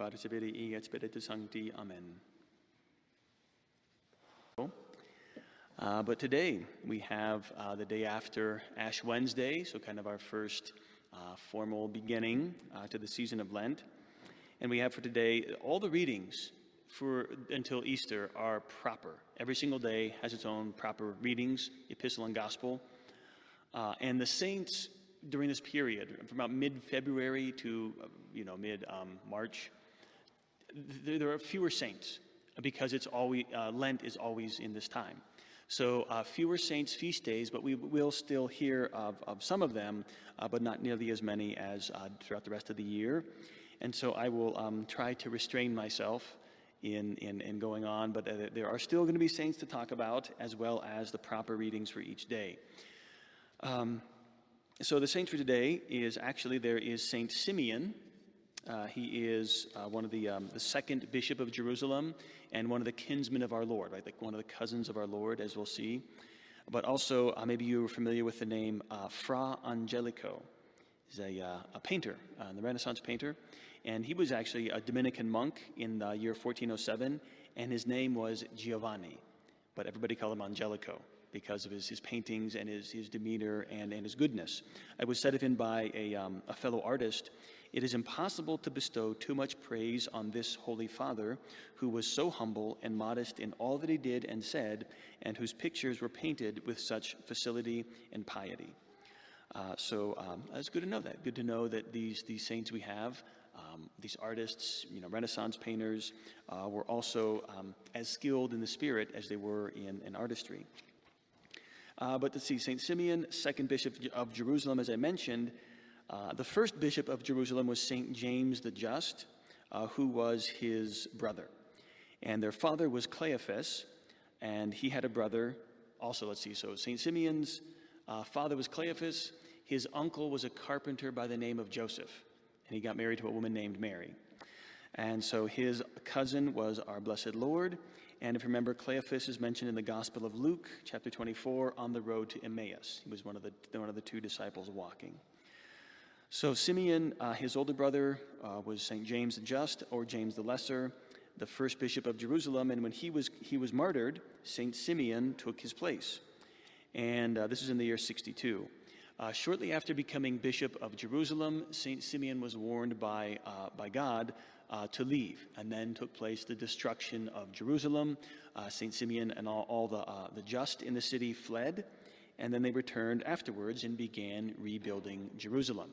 Patris et Filii et Spiritus Sancti. Amen. But today we have the day after Ash Wednesday, so kind of our first formal beginning to the season of Lent. And we have for today, all the readings until Easter are proper. Every single day has its own proper readings, Epistle and Gospel. And the saints during this period, from about mid-February to mid-March, there are fewer saints because it's always Lent is always in this time. So fewer saints' feast days, but we will still hear of some of them, but not nearly as many as throughout the rest of the year. And so I will try to restrain myself in going on, but there are still going to be saints to talk about, as well as the proper readings for each day. So the saint for today is there is Saint Simeon. He is one of the second bishop of Jerusalem and one of the kinsmen of our Lord, right? Like one of the cousins of our Lord, as we'll see. But also, maybe you were familiar with the name Fra Angelico. He's a painter, the Renaissance painter. And he was actually a Dominican monk in the year 1407, and his name was Giovanni. But everybody called him Angelico because of his paintings and his demeanor and his goodness. It was said of him by a fellow artist, "It is impossible to bestow too much praise on this Holy Father, who was so humble and modest in all that he did and said, and whose pictures were painted with such facility and piety." So it's good to know that. Good to know that these saints we have, these artists, Renaissance painters, were also as skilled in the spirit as they were in artistry. But let's see, St. Simeon, second bishop of Jerusalem, as I mentioned. The first bishop of Jerusalem was St. James the Just, who was his brother. And their father was Cleophas, and he had a brother also. Let's see, so St. Simeon's father was Cleophas. His uncle was a carpenter by the name of Joseph, and he got married to a woman named Mary. And so his cousin was our Blessed Lord. And if you remember, Cleophas is mentioned in the Gospel of Luke, chapter 24, on the road to Emmaus. He was one of the two disciples walking. So Simeon, his older brother, was St. James the Just, or James the Lesser, the first bishop of Jerusalem. And when he was martyred, St. Simeon took his place. And this is in the year 62. Shortly after becoming bishop of Jerusalem, St. Simeon was warned by God to leave, and then took place the destruction of Jerusalem. St. Simeon and all the just in the city fled, and then they returned afterwards and began rebuilding Jerusalem.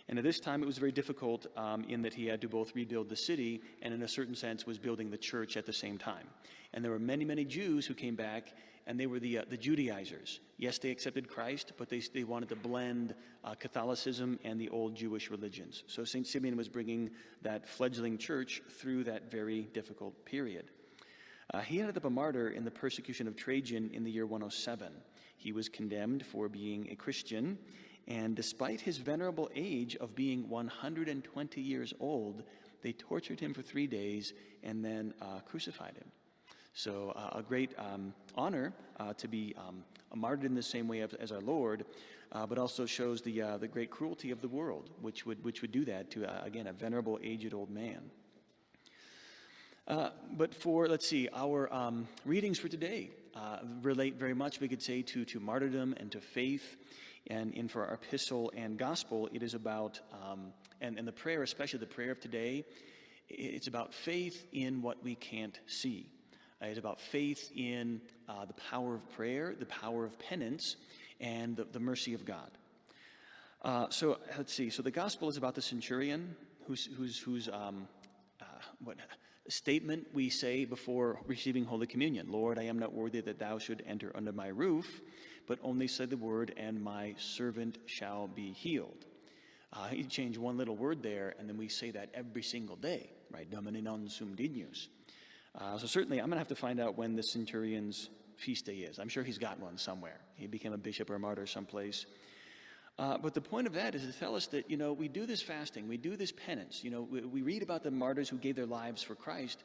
And at this time, it was very difficult in that he had to both rebuild the city and, in a certain sense, was building the church at the same time. And there were many, many Jews who came back, and they were the Judaizers. Yes, they accepted Christ, but they wanted to blend Catholicism and the old Jewish religions. So St. Simeon was bringing that fledgling church through that very difficult period. He ended up a martyr in the persecution of Trajan in the year 107. He was condemned for being a Christian, and despite his venerable age of being 120 years old, they tortured him for 3 days and then crucified him. So a great honor to be martyred in the same way as our Lord, but also shows the great cruelty of the world, which would do that to, again, a venerable, aged old man. But let's see, our readings for today relate very much, we could say, to martyrdom and to faith. And for our Epistle and Gospel, it is about, and the prayer, especially the prayer of today, it's about faith in what we can't see. It's about faith in the power of prayer, the power of penance, and the mercy of God. So let's see. So the Gospel is about the centurion whose statement we say before receiving Holy Communion. "Lord, I am not worthy that thou should enter under my roof, but only say the word, and my servant shall be healed." You change one little word there, and then we say that every single day, right? Domine non sum dignus. So certainly, I'm going to have to find out when the centurion's feast day is. I'm sure he's got one somewhere. He became a bishop or a martyr someplace. But the point of that is to tell us that, we do this fasting, we do this penance. We read about the martyrs who gave their lives for Christ,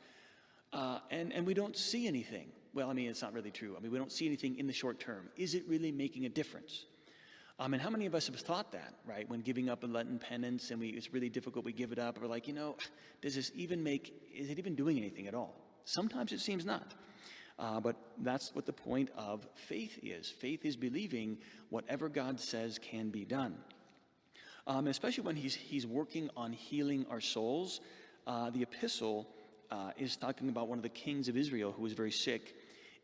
and we don't see anything. Well, it's not really true. We don't see anything in the short term. Is it really making a difference? And how many of us have thought that, right? When giving up a Lenten penance and it's really difficult, we give it up. We're like, is it even doing anything at all? Sometimes it seems not. But that's what the point of faith is. Faith is believing whatever God says can be done. Especially when he's working on healing our souls. The epistle is talking about one of the kings of Israel who was very sick.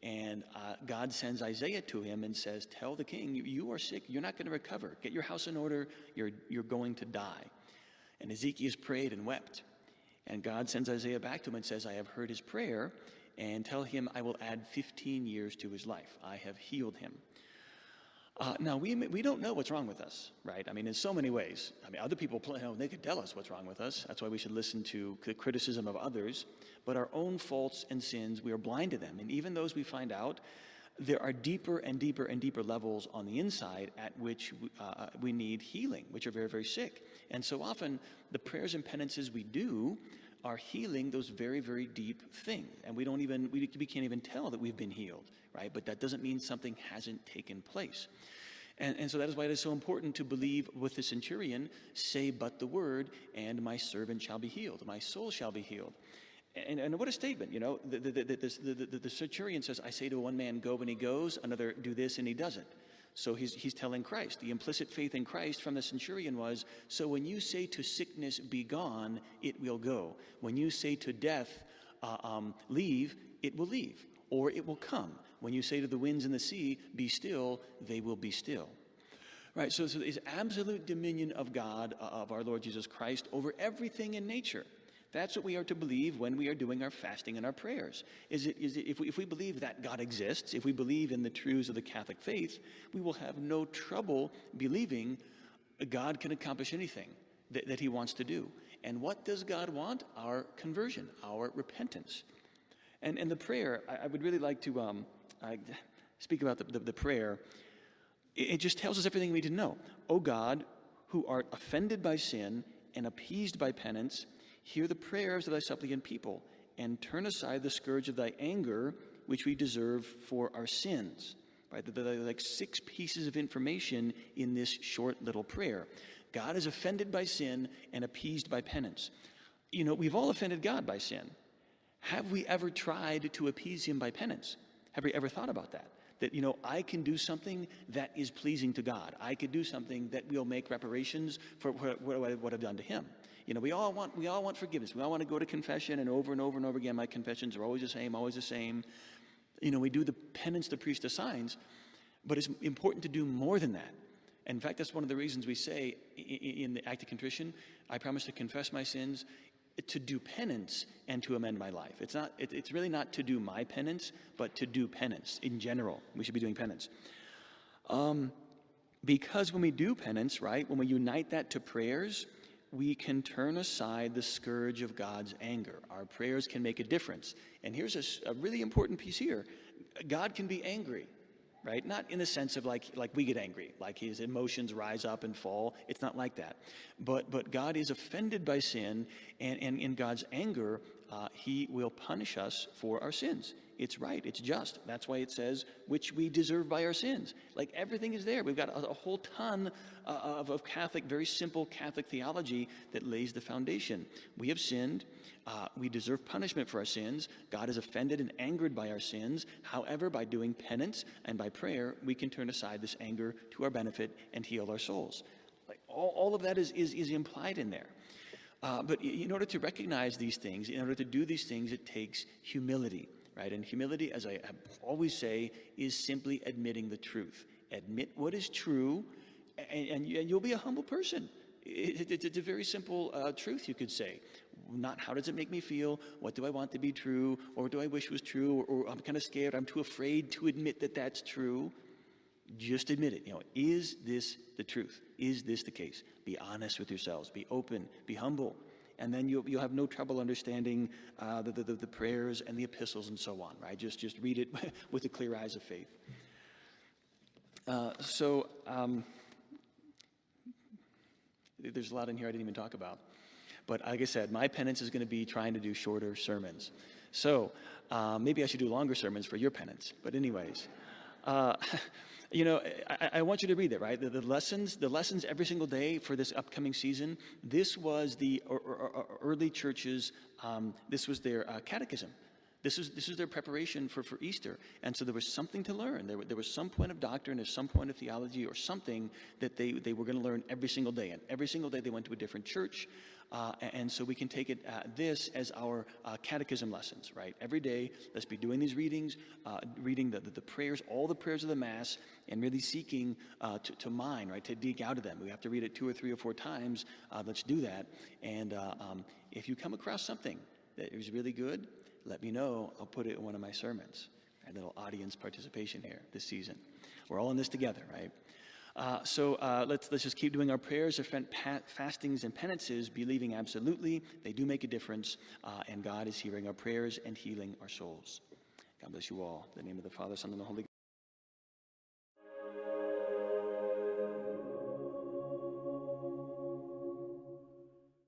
And God sends Isaiah to him and says, tell the king, you are sick. You're not going to recover. Get your house in order. You're going to die. And Ezekiel prayed and wept. And God sends Isaiah back to him and says, I have heard his prayer. And tell him I will add 15 years to his life. I have healed him. Now, we don't know what's wrong with us, right? I mean, in so many ways. I mean, other people, they could tell us what's wrong with us. That's why we should listen to the criticism of others. But our own faults and sins, we are blind to them. And even those we find out, there are deeper and deeper and deeper levels on the inside at which we need healing, which are very, very sick. And so often, the prayers and penances we do are healing those very, very deep things. And we can't even tell that we've been healed, right? But that doesn't mean something hasn't taken place. And so that is why it is so important to believe with the centurion, say but the word, and my servant shall be healed. My soul shall be healed. And what a statement, the centurion says, I say to one man, go, and he goes, another, do this, and he doesn't. So he's telling Christ. The implicit faith in Christ from the centurion was, so when you say to sickness, be gone, it will go. When you say to death, leave, it will leave, or it will come. When you say to the winds and the sea, be still, they will be still. Right, so there's absolute dominion of God, of our Lord Jesus Christ, over everything in nature. That's what we are to believe when we are doing our fasting and our prayers. If we believe that God exists, if we believe in the truths of the Catholic faith, we will have no trouble believing God can accomplish anything that he wants to do. And what does God want? Our conversion, our repentance. And the prayer, I would really like to speak about the prayer. It just tells us everything we need to know. O God, who art offended by sin and appeased by penance, hear the prayers of thy suppliant people, and turn aside the scourge of thy anger, which we deserve for our sins. Right? There are like 6 pieces of information in this short little prayer. God is offended by sin and appeased by penance. We've all offended God by sin. Have we ever tried to appease him by penance? Have we ever thought about that? That, I can do something that is pleasing to God. I could do something that will make reparations for what I've done to him. We all want forgiveness. We all want to go to confession, and over and over and over again, my confessions are always the same, always the same. We do the penance the priest assigns, but it's important to do more than that. And in fact, that's one of the reasons we say in the act of contrition, I promise to confess my sins, to do penance, and to amend my life. It's really not to do my penance, but to do penance in general. We should be doing penance. Because when we do penance, right, when we unite that to prayers, we can turn aside the scourge of God's anger. Our prayers can make a difference. And here's a really important piece here. God can be angry, right? Not in the sense of like we get angry, like his emotions rise up and fall. It's not like that. But God is offended by sin, and in God's anger, he will punish us for our sins. It's right. It's just. That's why it says, which we deserve by our sins. Like everything is there. We've got a whole ton of Catholic, very simple Catholic theology that lays the foundation. We have sinned. We deserve punishment for our sins. God is offended and angered by our sins. However, by doing penance and by prayer, we can turn aside this anger to our benefit and heal our souls. Like all of that is implied in there. But in order to recognize these things, in order to do these things, it takes humility. Right? And humility, as I always say, is simply admitting the truth. Admit what is true, and you'll be a humble person. It's a very simple truth, you could say. Not how does it make me feel, what do I want to be true, or what do I wish was true, or I'm kind of scared, I'm too afraid to admit that that's true. Just admit it. Is this the truth? Is this the case? Be honest with yourselves. Be open. Be humble. And then you'll have no trouble understanding the prayers and the epistles and so on, right? Just read it with the clear eyes of faith. There's a lot in here I didn't even talk about. But like I said, my penance is going to be trying to do shorter sermons. So maybe I should do longer sermons for your penance. But anyways, I want you to read it, right? The lessons every single day for this upcoming season. This was the early church's, this was their catechism. This is their preparation for Easter. And so there was something to learn. There was some point of doctrine or some point of theology or something that they were going to learn every single day. And every single day they went to a different church. And so we can take this as our catechism lessons, right? Every day, let's be doing these readings, reading the prayers, all the prayers of the Mass, and really seeking to mine, right? To dig out of them. We have to read it 2 or 3 or 4 times. Let's do that. And if you come across something that is really good, let me know. I'll put it in one of my sermons. A little audience participation here this season. We're all in this together, right? So let's just keep doing our prayers, our fastings and penances, believing absolutely they do make a difference, and God is hearing our prayers and healing our souls. God bless you all. In the name of the Father, Son, and the Holy